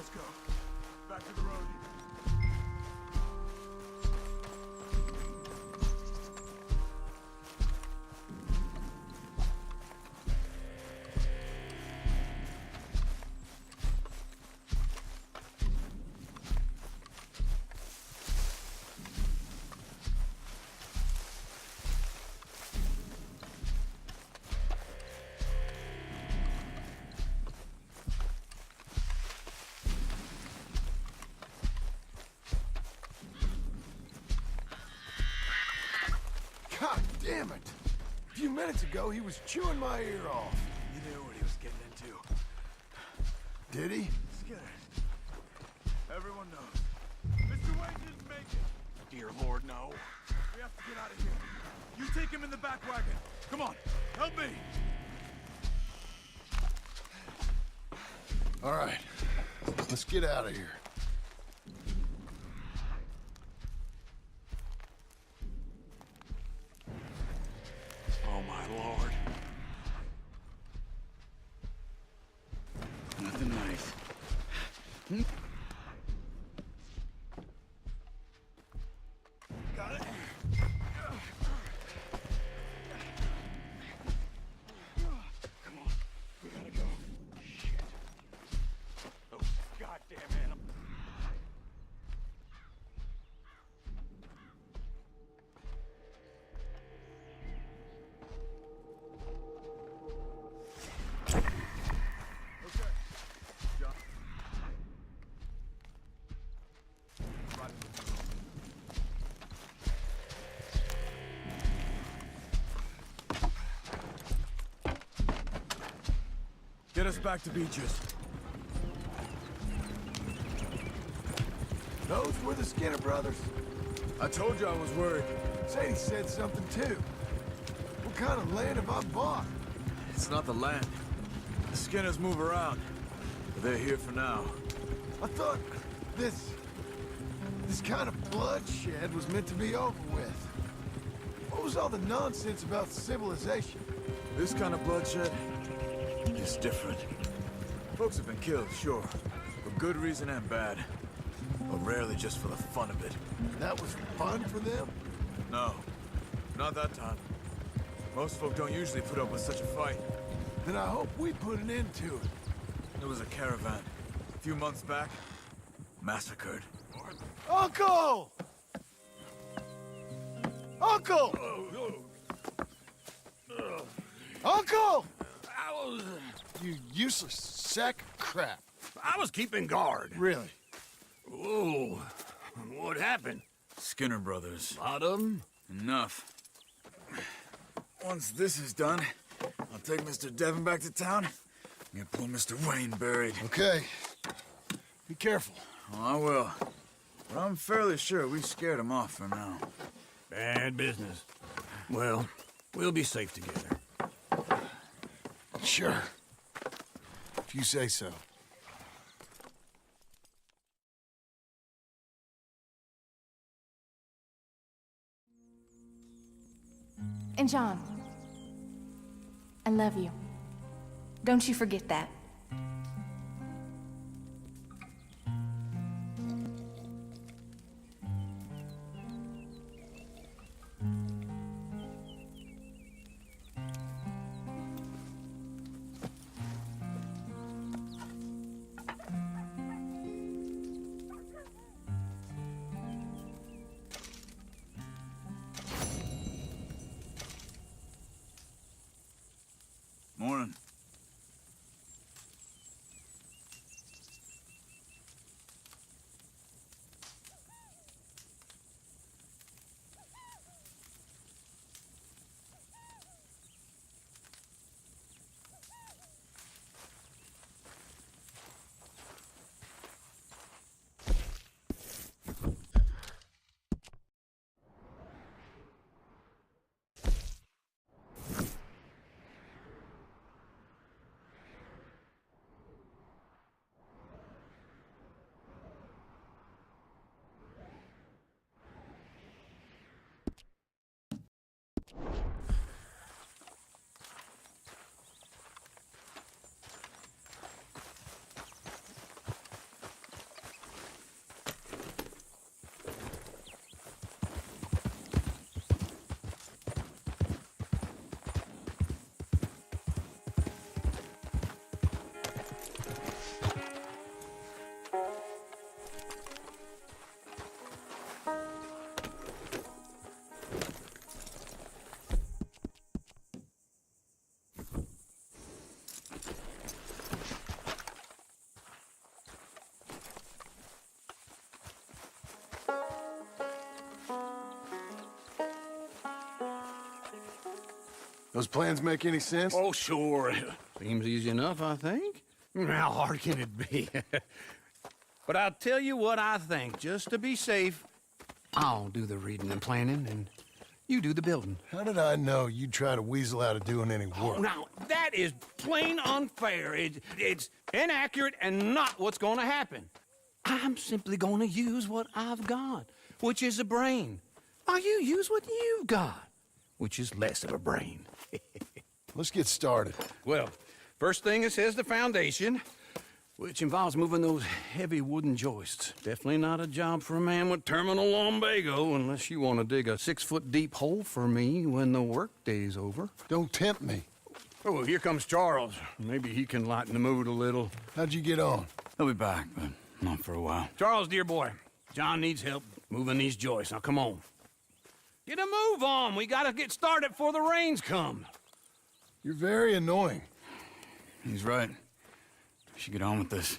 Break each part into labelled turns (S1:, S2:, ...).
S1: let's go. Back to the road.
S2: God damn it! A few minutes ago, he was chewing my ear off.
S1: He knew what he was getting into.
S2: Did he?
S1: Skinner. Everyone knows. Mr. Wayne didn't make it. Dear Lord, no. We have to get out of here. You take him in the back wagon. Come on, help me.
S2: All right, let's get out of here.
S1: Oh, my Lord. Nothing nice. Got it. Come on. We gotta go. Shit. Oh, goddamn animal. Okay. John. Right. Get us back to Beaches.
S2: Those were the Skinner brothers.
S1: I told you I was worried.
S2: Sadie said something too. What kind of land have I bought?
S1: It's not the land. The Skinners move around. But they're here for now.
S2: I thought this kind of bloodshed was meant to be over with. What was all the nonsense about civilization?
S1: This kind of bloodshed is different. Folks have been killed, sure. For good reason and bad. But rarely just for the fun of it.
S2: That was fun for them?
S1: No. Not that time. Most folk don't usually put up with such a fight.
S2: Then I hope we put an end to it.
S1: There was a caravan. A few months back. Massacred.
S2: Uncle! Uncle! Uncle! You useless sack of crap.
S3: I was keeping guard.
S2: Really?
S3: Whoa. What happened?
S1: Skinner brothers.
S3: Lot of 'em?
S1: Enough. Once this is done, I'll take Mr. Devon back to town and get poor Mr. Wayne buried.
S2: Okay. Be careful.
S1: Oh, I will. But I'm fairly sure we scared him off for now.
S3: Bad business. Well, we'll be safe together.
S2: Sure. If you say so.
S4: And John, I love you. Don't you forget that.
S1: Morning.
S2: Those plans make any sense?
S3: Oh, sure. Seems easy enough, I think. How hard can it be? But I'll tell you what I think. Just to be safe, I'll do the reading and planning, and you do the building.
S2: How did I know you'd try to weasel out of doing any work?
S3: Now, that is plain unfair. It's inaccurate and not what's going to happen. I'm simply going to use what I've got, which is a brain. While you use what you've got, which is less of a brain.
S2: Let's get started.
S3: Well, first thing it says the foundation, which involves moving those heavy wooden joists. Definitely not a job for a man with terminal lumbago, unless you want to dig a 6-foot deep hole for me when the workday's over.
S2: Don't tempt me.
S3: Oh, here comes Charles. Maybe he can lighten the mood a little.
S2: How'd you get on?
S5: He'll be back, but not for a while.
S3: Charles, dear boy, John needs help moving these joists. Now, come on. Get a move on. We gotta get started before the rains come.
S2: You're very annoying.
S5: He's right. We should get on with this.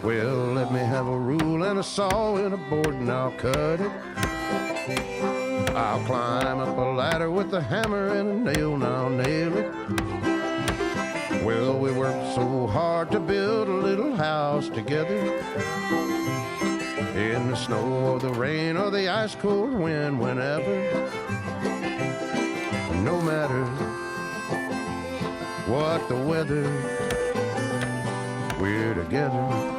S6: Well, let me have a rule and a saw and a board and I'll cut it. I'll climb up a ladder with a hammer and a nail and I'll nail it. Well, we worked so hard to build a little house together. In the snow or the rain or the ice cold wind, whenever. No matter what the weather, we're together.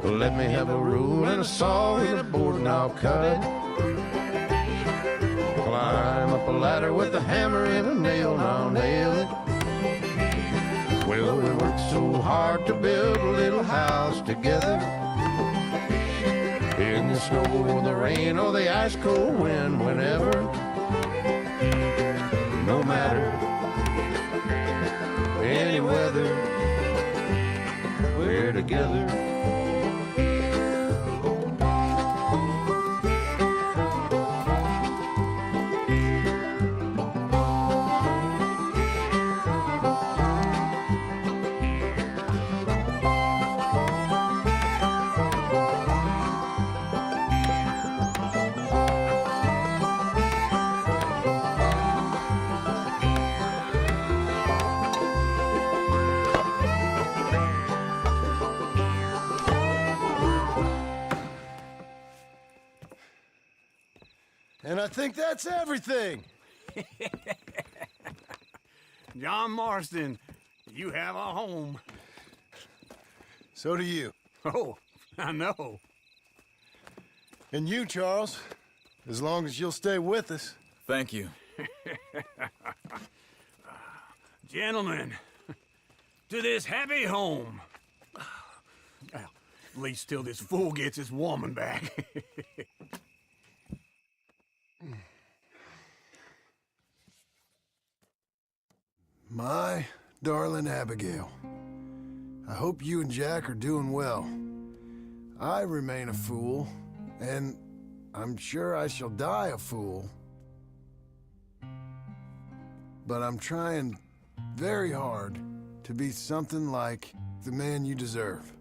S6: Let me have a rule and a saw and a board and I'll cut. Climb up a ladder with a hammer and a nail and I'll nail it. Well, we worked so hard to build a little house together. In the snow or the rain or the ice cold wind, whenever. No matter any weather, we're together.
S2: And I think that's everything.
S3: John Marston, you have a home.
S2: So do you.
S3: Oh, I know.
S2: And you, Charles, as long as you'll stay with us.
S5: Thank you.
S3: Gentlemen, to this happy home. Well, at least till this fool gets his woman back.
S2: My darling Abigail, I hope you and Jack are doing well. I remain a fool, and I'm sure I shall die a fool. But I'm trying very hard to be something like the man you deserve.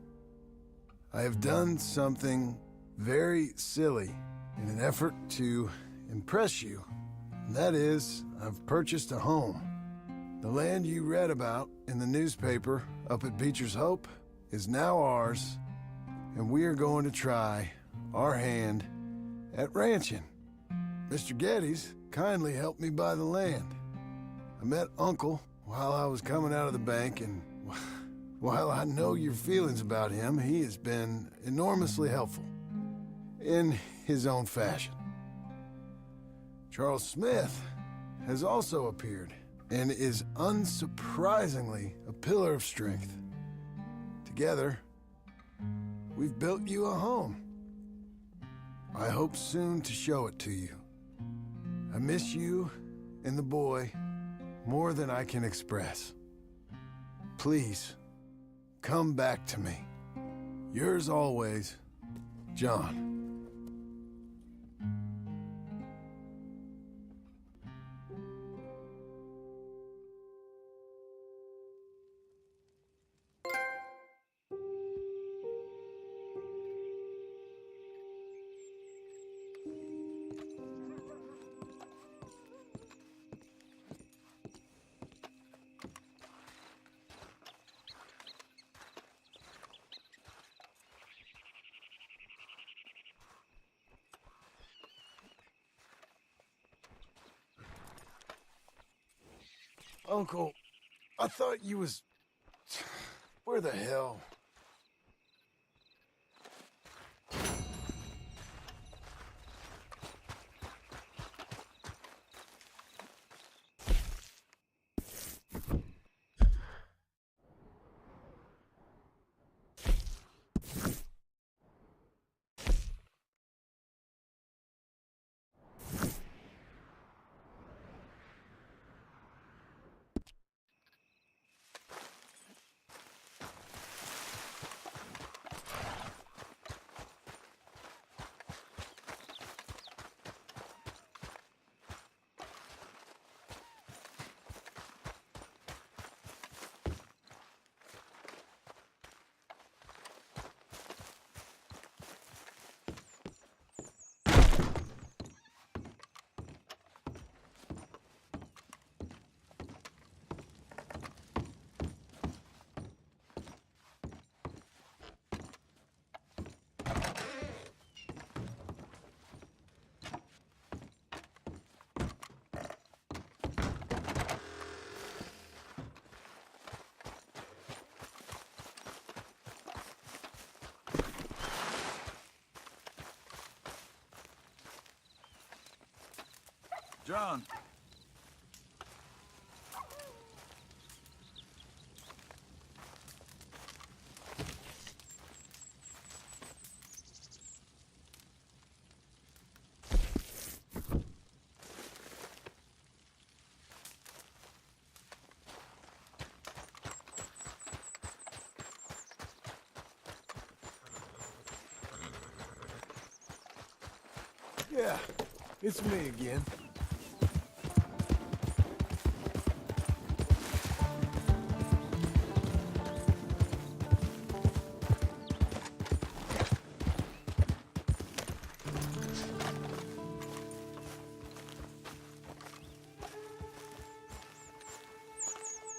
S2: I have done something very silly in an effort to impress you. And that is, I've purchased a home. The land you read about in the newspaper up at Beecher's Hope is now ours, and we are going to try our hand at ranching. Mr. Geddes kindly helped me buy the land. I met Uncle while I was coming out of the bank, and while I know your feelings about him, he has been enormously helpful in his own fashion. Charles Smith has also appeared and is unsurprisingly a pillar of strength. Together, we've built you a home. I hope soon to show it to you. I miss you and the boy more than I can express. Please, come back to me. Yours always, John. Uncle, I thought you was... Where the hell?
S1: John.
S2: Yeah, it's me again.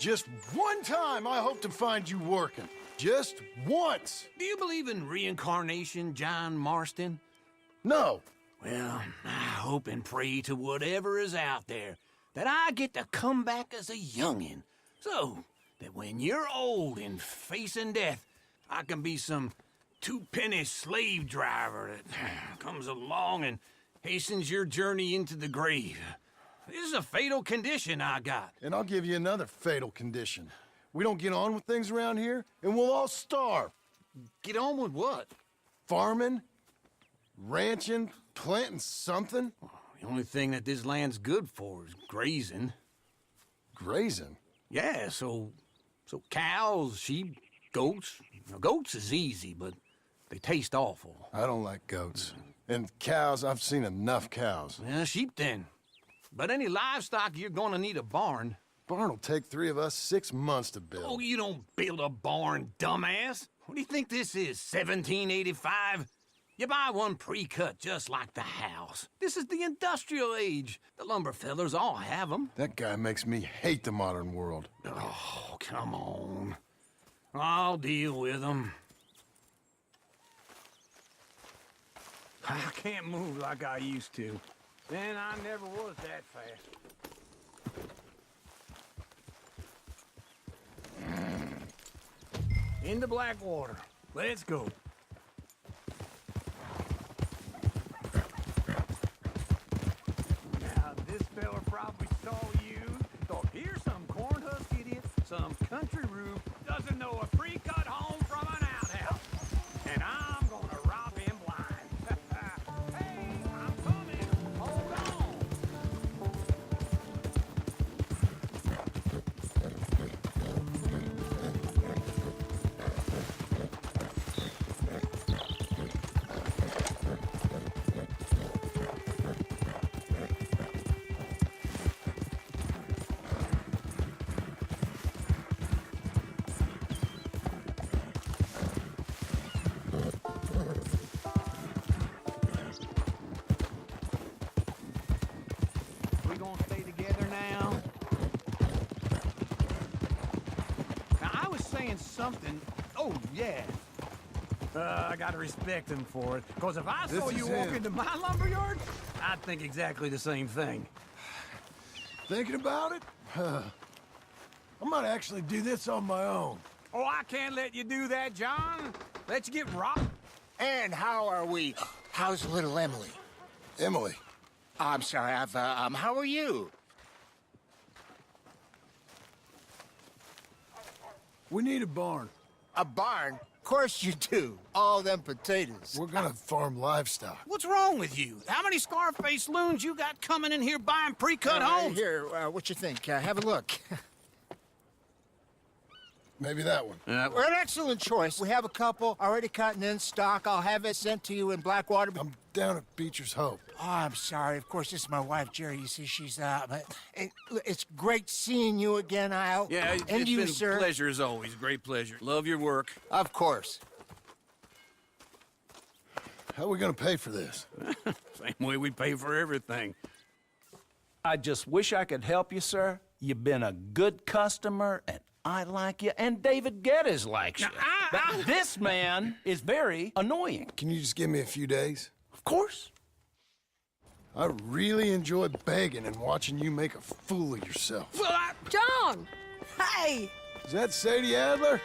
S2: Just one time I hope to find you working. Just once.
S3: Do you believe in reincarnation, John Marston?
S2: No.
S3: Well, I hope and pray to whatever is out there that I get to come back as a youngin', so that when you're old and facing death, I can be some two-penny slave driver that comes along and hastens your journey into the grave. This is a fatal condition I got.
S2: And I'll give you another fatal condition. We don't get on with things around here, and we'll all starve.
S3: Get on with what?
S2: Farming, ranching, planting something.
S3: The only thing that this land's good for is grazing.
S2: Grazing?
S3: Yeah, so cows, sheep, goats. Now, goats is easy, but they taste awful.
S2: I don't like goats. And cows, I've seen enough cows.
S3: Yeah, sheep then. But any livestock, you're gonna need a barn.
S2: Barn will take 3 of us 6 months to build.
S3: Oh, you don't build a barn, dumbass. What do you think this is, 1785? You buy one pre-cut just like the house. This is the industrial age. The lumber fellers all have them.
S2: That guy makes me hate the modern world.
S3: Oh, come on. I'll deal with them. I can't move like I used to. And I never was that fast. Into Blackwater. Let's go. Now, this fella probably saw you, thought, here's some corn husk idiot, some country rube, doesn't know a pre-cut home from an outhouse. And I'm gonna rob him blind. Hey, I'm coming. Hold on. We gonna stay together now? Now, I was saying something. Oh, yeah. I gotta respect him for it. Because if I saw
S2: This
S3: you
S2: is
S3: walk
S2: him.
S3: into my lumberyard, I'd think exactly the same thing.
S2: Thinking about it? I might actually do this on my own.
S3: Oh, I can't let you do that, John. Let you get robbed.
S7: And how are we? How's little Emily?
S2: Emily,
S7: I'm sorry, how are you?
S2: we need a barn.
S7: A barn? Of course you do. All them potatoes.
S2: We're gonna farm livestock.
S3: What's wrong with you? How many Scarface loons you got coming in here buying pre-cut homes?
S7: Here, what you think? Have a look.
S2: Maybe that one.
S7: We're an excellent choice. We have a couple already cut and in stock. I'll have it sent to you in Blackwater.
S2: I'm down at Beecher's Hope.
S7: Oh, I'm sorry. Of course, this is my wife, Jerry. You see, she's but it's great seeing you again, Al.
S3: Yeah,
S7: and
S3: it's
S7: you,
S3: been
S7: sir.
S3: a pleasure as always. Great pleasure. Love your work.
S7: Of course.
S2: How are we gonna pay for this?
S3: Same way we pay for everything.
S8: I just wish I could help you, sir. You've been a good customer, and I like you, and David Geddes likes you. But this man is very annoying.
S2: Can you just give me a few days?
S8: Of course.
S2: I really enjoy begging and watching you make a fool of yourself.
S3: Well,
S9: John! Hey!
S2: Is that Sadie Adler?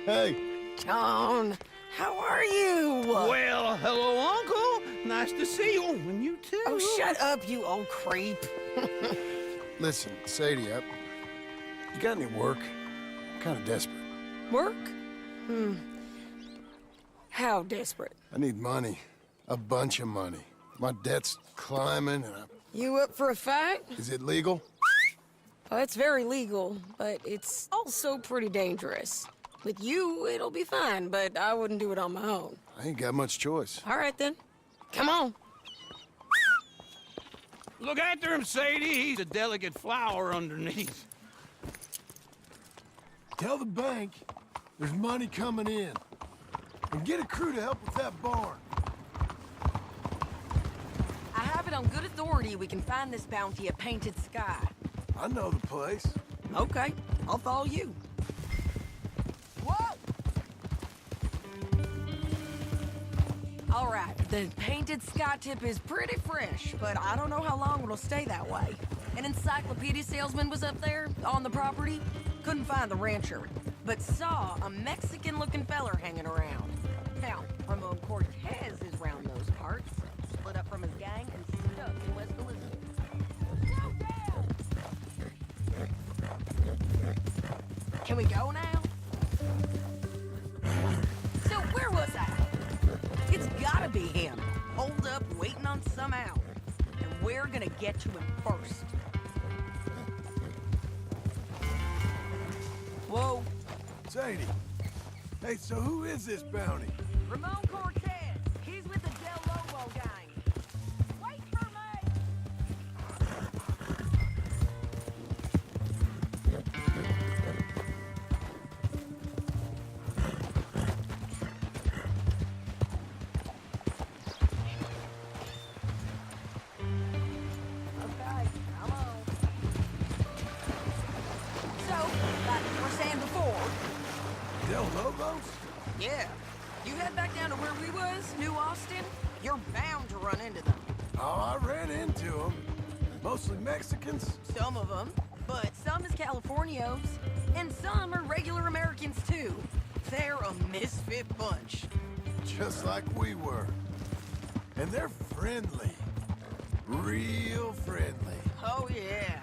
S2: Hey,
S9: John, how are you?
S3: well, hello, Uncle. Nice to see you. Oh, and you too.
S9: Oh, shut up, you old creep.
S2: listen, Sadie, you got any work? I'm kind of desperate.
S9: Work? How desperate?
S2: I need money. A bunch of money. My debt's climbing, and
S9: You up for a fight?
S2: is it legal?
S9: Well, it's very legal, but it's also pretty dangerous. With you, it'll be fine, but I wouldn't do it on my own.
S2: I ain't got much choice.
S9: All right, then. Come on.
S3: Look after him, Sadie. He's a delicate flower underneath.
S2: Tell the bank there's money coming in. And get a crew to help with that barn.
S10: I have it on good authority we can find this bounty at Painted Sky.
S2: I know the place.
S10: Okay, I'll follow you. Whoa! All right, the Painted Sky tip is pretty fresh, but I don't know how long it'll stay that way. An encyclopedia salesman was up there on the property. Couldn't find the rancher. but saw a Mexican-looking feller hanging around. Now, Ramon Cortez is round those parts, split up from his gang and stuck in West Elizabeth. No doubt! Can we go now? So where was I? It's gotta be him, holed up waiting on some out. And we're gonna get to him first. Whoa.
S2: Sadie. Hey, so who is this bounty?
S10: Ramon Cortez. He's with the Del Lobo gang. Wait for me! Okay, come on. So, like you were saying before,
S2: Del Lobos?
S10: yeah, you head back down to where we was, New Austin, you're bound to run into them.
S2: Oh, I ran into them. Mostly Mexicans.
S10: Some of them, but some is Californios, and some are regular Americans too. They're a misfit bunch.
S2: Just like we were. And they're friendly. Real friendly.
S10: Oh yeah.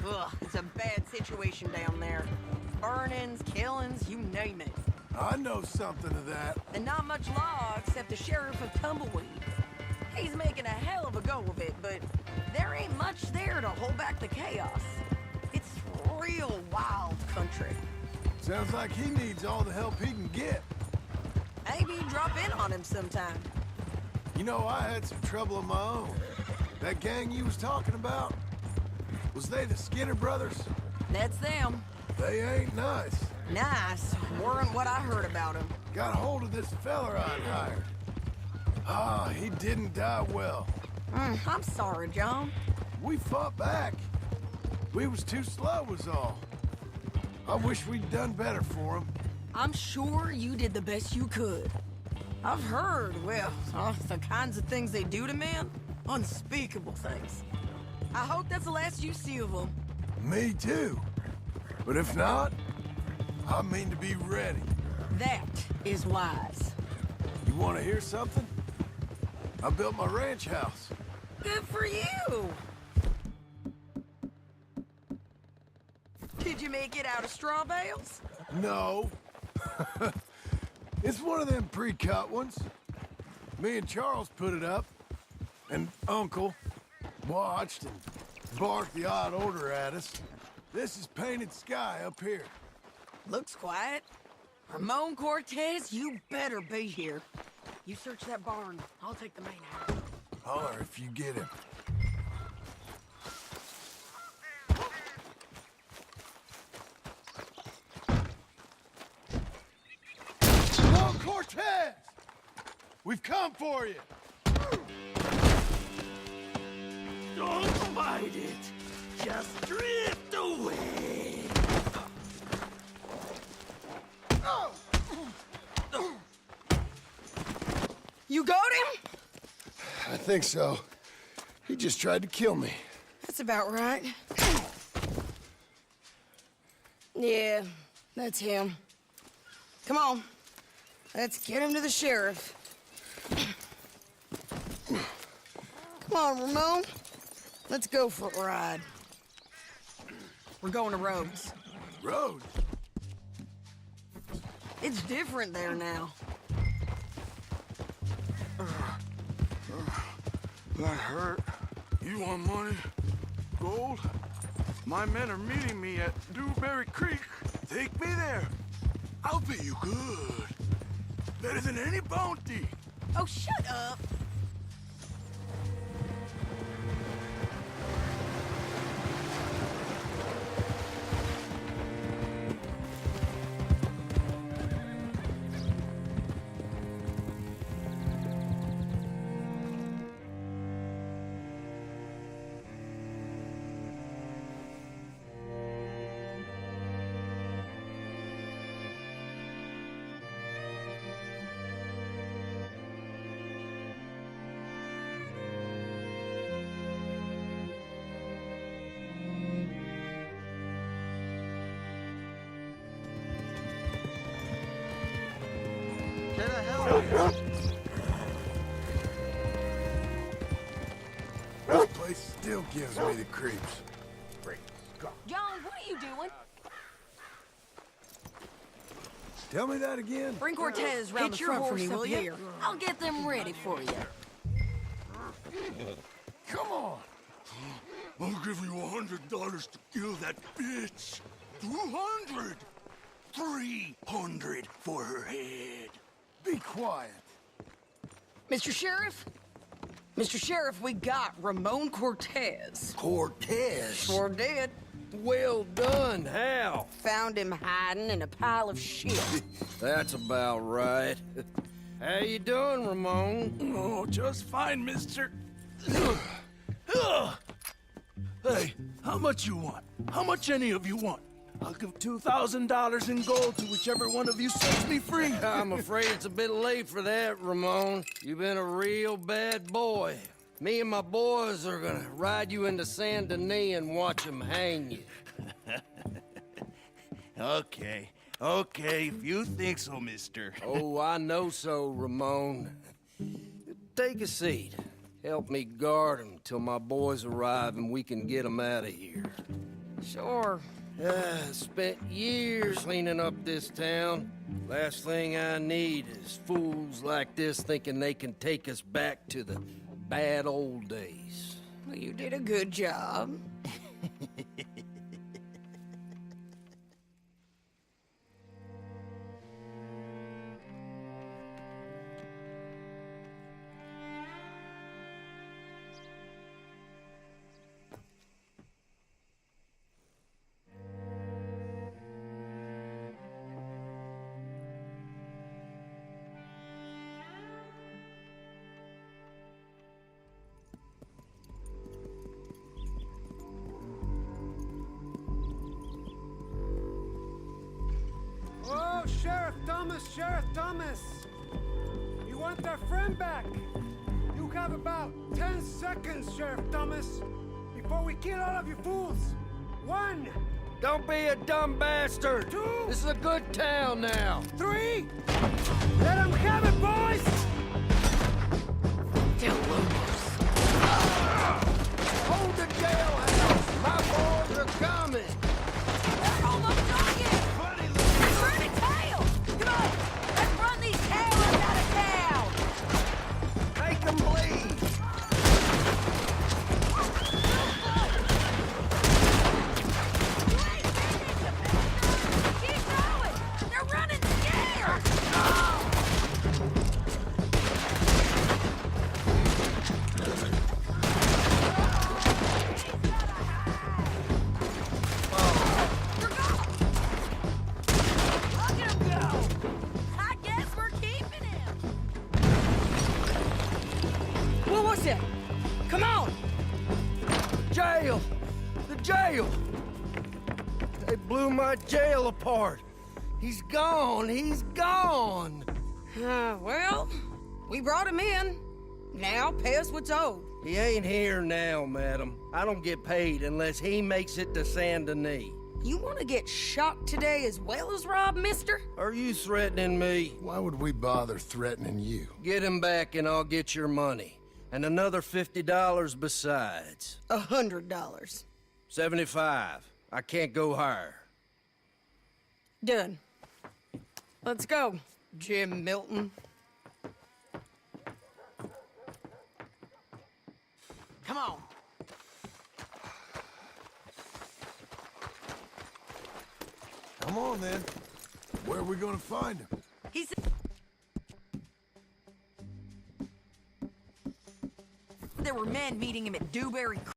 S10: Ugh, it's a bad situation down there. Burnings, killings, you name it.
S2: I know something of that.
S10: And not much law except the sheriff of Tumbleweed. He's making a hell of a go of it, but there ain't much there to hold back the chaos. It's real wild country.
S2: Sounds like he needs all the help he can get.
S10: Maybe drop in on him sometime.
S2: You know, I had some trouble of my own. That gang you was talking about, was they the Skinner brothers?
S10: That's them.
S2: They ain't nice.
S10: Nice. Weren't what I heard about him.
S2: Got hold of this feller I'd hired. Ah, he didn't die well.
S10: I'm sorry, John.
S2: We fought back. We was too slow was all. I wish we'd done better for him.
S10: I'm sure you did the best you could. I've heard, well, the kinds of things they do to men. Unspeakable things. I hope that's the last you see of them.
S2: Me too. But if not, I mean to be ready.
S10: That is wise.
S2: You want to hear something? I built my ranch house.
S10: Good for you. Did you make it out of straw bales?
S2: No. It's one of them pre-cut ones. Me and Charles put it up. And Uncle watched and barked the odd order at us. This is painted sky up here.
S10: Looks quiet. Ramon Cortez, you better be here. You search that barn. I'll take the main house.
S2: Holler if you get him. Ramon Cortez! We've come for you!
S11: Don't fight it. Just drift away.
S10: You got him?
S2: I think so. He just tried to kill me.
S10: That's about right. Yeah, that's him. Come on. Let's get him to the sheriff. Come on, Ramon. Let's go for a ride. We're going to Rhodes.
S2: Rhodes?
S10: It's different there now.
S1: That hurt. You want money? Gold? My men are meeting me at Dewberry Creek. Take me there. I'll pay you good. Better than any bounty.
S10: Oh, shut up.
S2: This place still gives me the creeps.
S10: John, what are you doing?
S2: Tell me that again?
S10: Bring Cortez round the front for me, will you? I'll get them ready for you.
S1: Come on. I'll give you $100 to kill that bitch. 200. 300 for her head.
S2: Be quiet.
S10: Mr. Sheriff? Mr. Sheriff, we got Ramon Cortez.
S1: Cortez?
S10: Sure did.
S8: Well done, Hal.
S10: Found him hiding in a pile of shit.
S8: That's about right. How you doing, Ramon?
S1: Oh, just fine, mister. Hey, how much you want? How much any of you want? I'll give $2,000 in gold to whichever one of you sets me free.
S8: I'm afraid it's a bit late for that, Ramon. You've been a real bad boy. Me and my boys are gonna ride you into Saint Denis and watch them hang you.
S1: Okay, if you think so, mister.
S8: Oh, I know so, Ramon. Take a seat. Help me guard them till my boys arrive and we can get them out of here.
S10: Sure.
S8: Spent years cleaning up this town. Last thing I need is fools like this thinking they can take us back to the bad old days.
S10: Well, you did a good job.
S12: Oh, Sheriff Thomas! You want our friend back? You have about 10 seconds, Sheriff Thomas, before we kill all of you fools. 1.
S8: Don't be a dumb bastard!
S12: 2.
S8: This is a good town now.
S12: 3. Let them have it, boys!
S8: Hold the jailhouse! My boys are coming!
S10: They're almost on you! Turn the tail! Come on! Let's run these tailors out of town!
S8: Make them bleed!
S10: Keep going! They're running scared! They're gone! Look at him go! I guess we're keeping him! What was it? Come on!
S8: Jail! The jail! They blew my jail apart. He's gone! He's gone!
S10: Well, we brought him in. Now pay us what's owed.
S8: He ain't here now, madam. I don't get paid unless he makes it to Saint Denis.
S10: You want to get shot today as well as Rob, mister?
S8: Are you threatening me?
S2: Why would we bother threatening you?
S8: Get him back and I'll get your money. And another $50 besides.
S10: $100.
S8: 75. I can't go higher.
S10: Done. Let's go, Jim Milton. Come on.
S2: Come on, then. Where are we gonna find him?
S10: He's... There were men meeting him at Dewberry Creek.